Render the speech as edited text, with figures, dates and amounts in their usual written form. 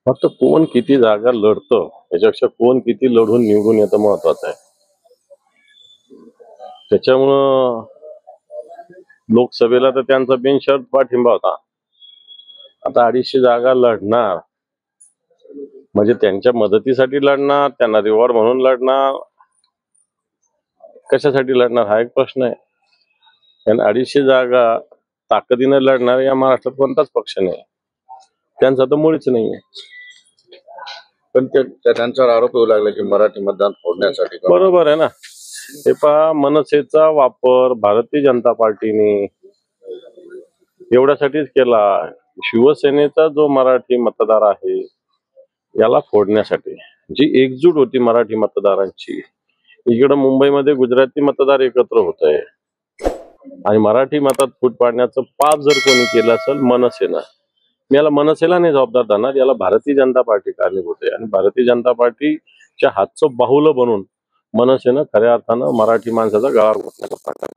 फक्त कोण किती जागा लढतं याच्यापेक्षा कोण किती लढून निवडून येतं महत्वाचं आहे. त्याच्यामुळं लोकसभेला तर त्यांचा बिनशर्त पाठिंबा होता. आता 250 जागा लढणार म्हणजे त्यांच्या मदतीसाठी लढणार, त्यांना रिवॉर्ड म्हणून लढणार, कशासाठी लढणार हा एक प्रश्न आहे. आणि 250 जागा ताकदीने लढणार या महाराष्ट्रात कोणताच पक्ष नाही, त्यांचा तर मुळीच नाहीये. पण त्यांच्यावर आरोप येऊ लागला की मराठी मतदान फोडण्यासाठी. बरोबर आहे ना. हे पहा, मनसेचा वापर भारतीय जनता पार्टीने एवढ्यासाठीच केला, शिवसेनेचा जो मराठी मतदार आहे याला फोडण्यासाठी. जी एकजूट होती मराठी मतदारांची, इकडे मुंबईमध्ये गुजराती मतदार एकत्र होत आहे आणि मराठी मतात फूट पाडण्याचं पाप जर कोणी केलं असेल मनसेनं, याला मनसेला नाही जबाबदार धरणार, याला भारतीय जनता पार्टी कारणीभूत आहे. आणि भारतीय जनता पार्टीच्या हातचं बाहुलं बनून मनसेनं खऱ्या अर्थानं मराठी माणसाचा गळा घोटण्याचा प्रकार